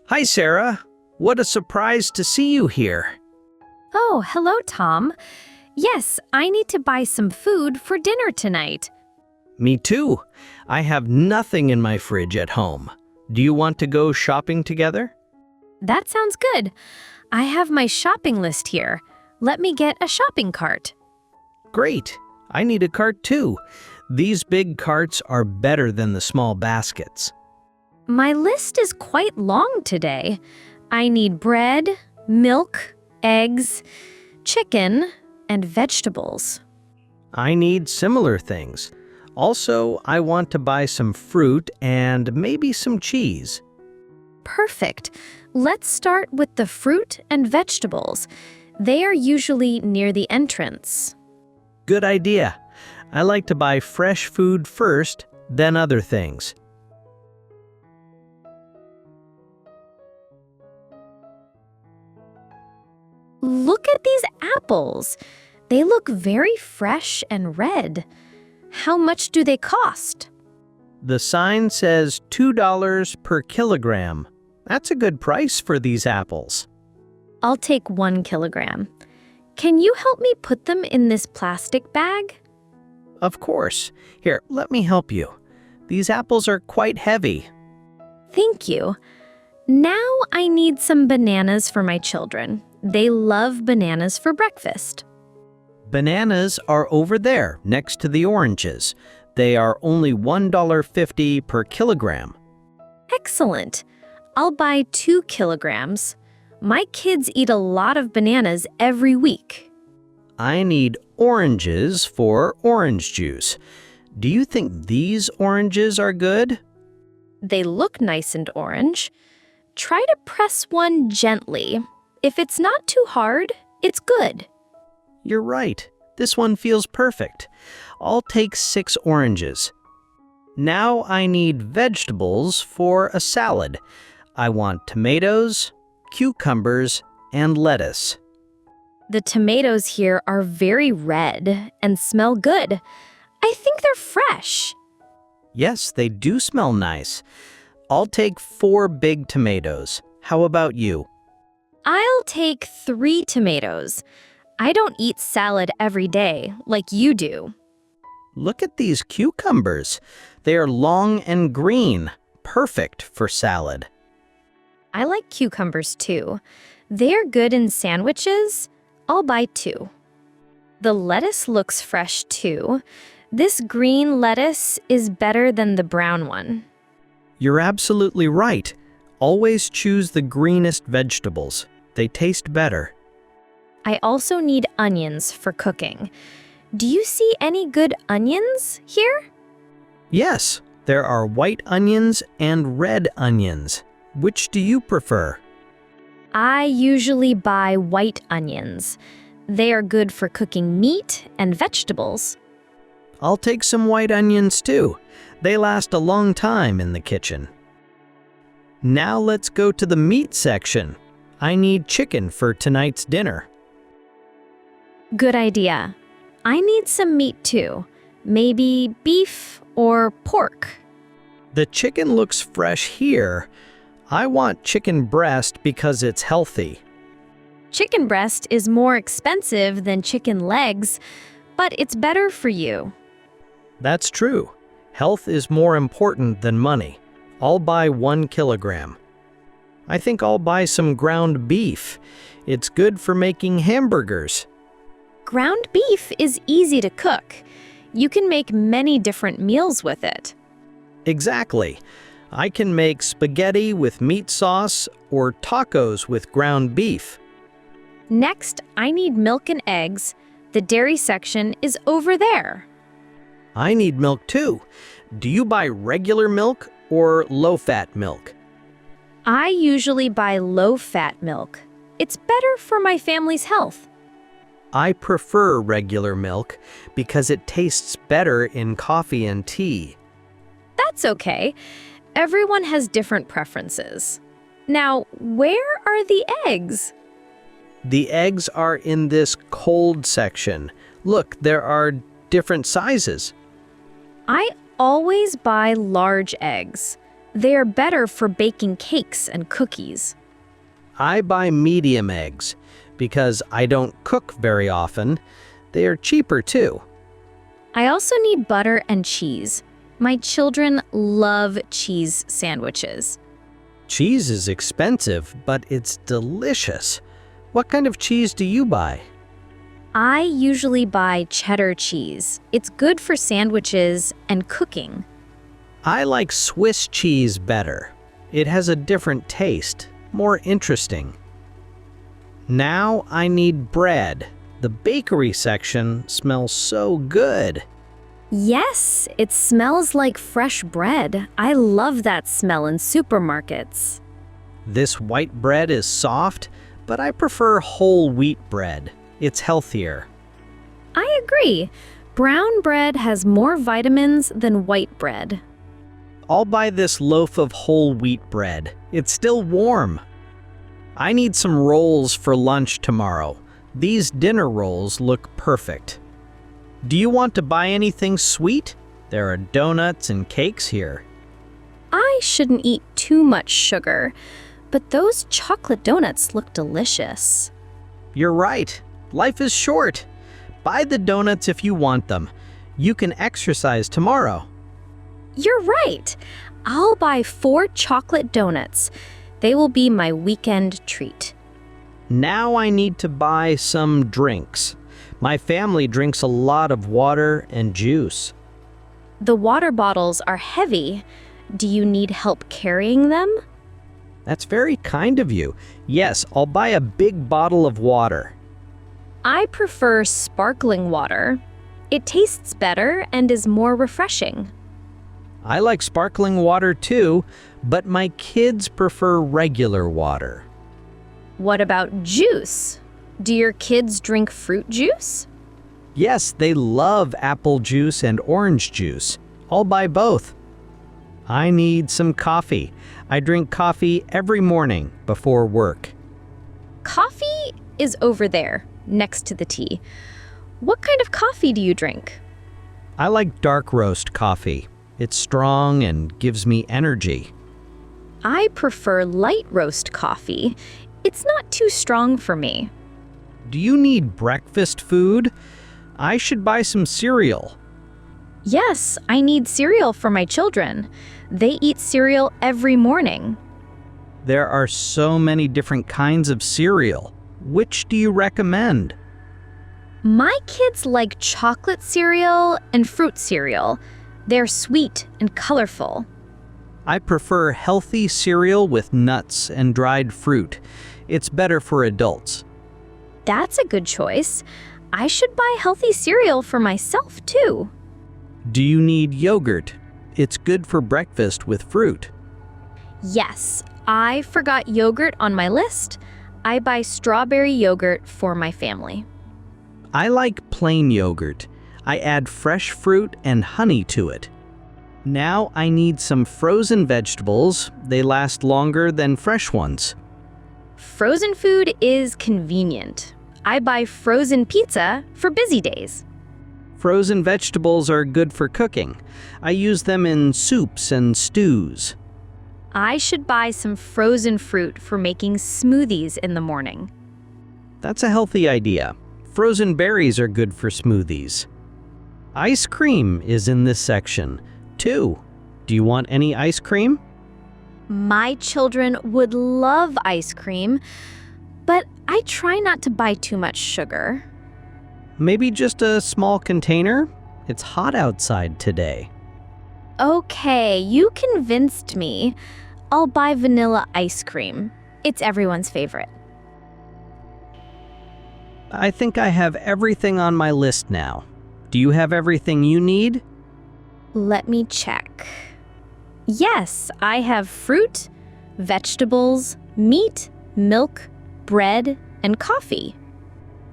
Hi, Sarah. What a surprise to see you here. Oh, hello, Tom. Yes, I need to buy some food for dinner tonight. Me too. I have nothing in my fridge at home. Do you want to go shopping together? That sounds good. I have my shopping list here. Let me get a shopping cart. Great. I need a cart too. These big carts are better than the small baskets. My list is quite long today. I need bread, milk, eggs, chicken, and vegetables. I need similar things. Also, I want to buy some fruit and maybe some cheese. Perfect. Let's start with the fruit and vegetables. They are usually near the entrance. Good idea. I like to buy fresh food first, then other things. Look at these apples. They look very fresh and red. How much do they cost? The sign says $2 per kilogram. That's a good price for these apples. I'll take 1 kilogram. Can you help me put them in this plastic bag? Of course. Here, let me help you. These apples are quite heavy. Thank you. Now I need some bananas for my children. They love bananas for breakfast. Bananas are over there, next to the oranges. They are only $1.50 per kilogram. Excellent. I'll buy 2 kilograms. My kids eat a lot of bananas every week. I need oranges for orange juice. Do you think these oranges are good? They look nice and orange. Try to press one gently. If it's not too hard, it's good. You're right. This one feels perfect. I'll take 6 oranges. Now I need vegetables for a salad. I want tomatoes, cucumbers, and lettuce. The tomatoes here are very red and smell good. I think they're fresh. Yes, they do smell nice. I'll take 4 big tomatoes. How about you? I'll take 3 tomatoes. I don't eat salad every day like you do. Look at these cucumbers. They are long and green, perfect for salad. I like cucumbers too. They're good in sandwiches. I'll buy 2. The lettuce looks fresh too. This green lettuce is better than the brown one. You're absolutely right. Always choose the greenest vegetables. They taste better. I also need onions for cooking. Do you see any good onions here? Yes, there are white onions and red onions. Which do you prefer? I usually buy white onions. They are good for cooking meat and vegetables. I'll take some white onions too. They last a long time in the kitchen. Now let's go to the meat section. I need chicken for tonight's dinner. Good idea. I need some meat too. Maybe beef or pork. The chicken looks fresh here. I want chicken breast because it's healthy. Chicken breast is more expensive than chicken legs, but it's better for you. That's true. Health is more important than money. I'll buy 1 kilogram. I think I'll buy some ground beef. It's good for making hamburgers. Ground beef is easy to cook. You can make many different meals with it. Exactly. I can make spaghetti with meat sauce or tacos with ground beef. Next, I need milk and eggs. The dairy section is over there. I need milk too. Do you buy regular milk or low-fat milk? I usually buy low-fat milk. It's better for my family's health. I prefer regular milk because it tastes better in coffee and tea. That's okay. Everyone has different preferences. Now, where are the eggs? The eggs are in this cold section. Look, there are different sizes. I always buy large eggs. They are better for baking cakes and cookies. I buy medium eggs because I don't cook very often. They are cheaper too. I also need butter and cheese. My children love cheese sandwiches. Cheese is expensive, but it's delicious. What kind of cheese do you buy? I usually buy cheddar cheese. It's good for sandwiches and cooking. I like Swiss cheese better. It has a different taste, more interesting. Now I need bread. The bakery section smells so good. Yes, it smells like fresh bread. I love that smell in supermarkets. This white bread is soft, but I prefer whole wheat bread. It's healthier. I agree. Brown bread has more vitamins than white bread. I'll buy this loaf of whole wheat bread. It's still warm. I need some rolls for lunch tomorrow. These dinner rolls look perfect. Do you want to buy anything sweet? There are donuts and cakes here. I shouldn't eat too much sugar, but those chocolate donuts look delicious. You're right. Life is short. Buy the donuts if you want them. You can exercise tomorrow. You're right. I'll buy 4 chocolate donuts. They will be my weekend treat. Now I need to buy some drinks. My family drinks a lot of water and juice. The water bottles are heavy. Do you need help carrying them? That's very kind of you. Yes, I'll buy a big bottle of water. I prefer sparkling water. It tastes better and is more refreshing. I like sparkling water too, but my kids prefer regular water. What about juice? Do your kids drink fruit juice? Yes, they love apple juice and orange juice. I'll buy both. I need some coffee. I drink coffee every morning before work. Coffee is over there, next to the tea. What kind of coffee do you drink? I like dark roast coffee. It's strong and gives me energy. I prefer light roast coffee. It's not too strong for me. Do you need breakfast food? I should buy some cereal. Yes, I need cereal for my children. They eat cereal every morning. There are so many different kinds of cereal. Which do you recommend? My kids like chocolate cereal and fruit cereal. They're sweet and colorful. I prefer healthy cereal with nuts and dried fruit. It's better for adults. That's a good choice. I should buy healthy cereal for myself too. Do you need yogurt? It's good for breakfast with fruit. Yes, I forgot yogurt on my list. I buy strawberry yogurt for my family. I like plain yogurt. I add fresh fruit and honey to it. Now I need some frozen vegetables. They last longer than fresh ones. Frozen food is convenient. I buy frozen pizza for busy days. Frozen vegetables are good for cooking. I use them in soups and stews. I should buy some frozen fruit for making smoothies in the morning. That's a healthy idea. Frozen berries are good for smoothies. Ice cream is in this section, too. Do you want any ice cream? My children would love ice cream, but I try not to buy too much sugar. Maybe just a small container? It's hot outside today. Okay, you convinced me. I'll buy vanilla ice cream. It's everyone's favorite. I think I have everything on my list now. Do you have everything you need? Let me check. Yes, I have fruit, vegetables, meat, milk, bread, and coffee.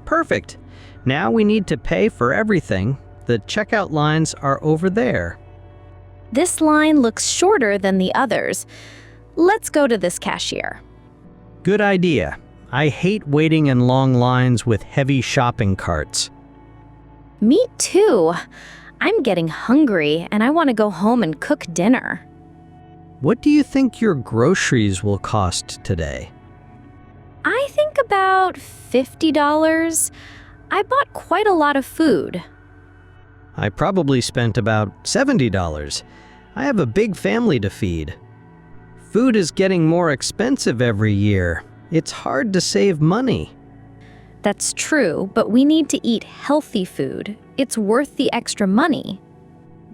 Perfect. Now we need to pay for everything. The checkout lines are over there. This line looks shorter than the others. Let's go to this cashier. Good idea. I hate waiting in long lines with heavy shopping carts. Me too. I'm getting hungry and I want to go home and cook dinner. What do you think your groceries will cost today? I think about $50. I bought quite a lot of food. I probably spent about $70. I have a big family to feed. Food is getting more expensive every year. It's hard to save money. That's true, but we need to eat healthy food. It's worth the extra money.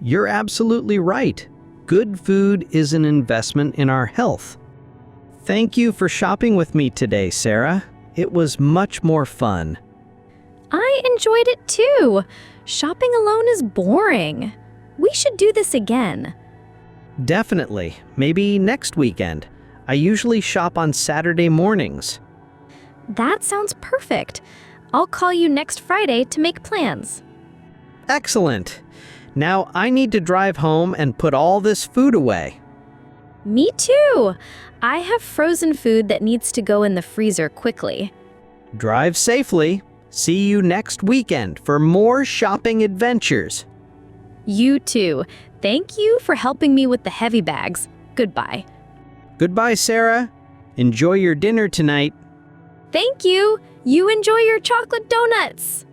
You're absolutely right. Good food is an investment in our health. Thank you for shopping with me today, Sarah. It was much more fun. I enjoyed it too. Shopping alone is boring. We should do this again. Definitely. Maybe next weekend. I usually shop on Saturday mornings. That sounds perfect. I'll call you next Friday to make plans. Excellent. Now I need to drive home and put all this food away. Me too. I have frozen food that needs to go in the freezer quickly. Drive safely. See you next weekend for more shopping adventures. You too. Thank you for helping me with the heavy bags. Goodbye. Goodbye, Sarah. Enjoy your dinner tonight. Thank you. You enjoy your chocolate donuts.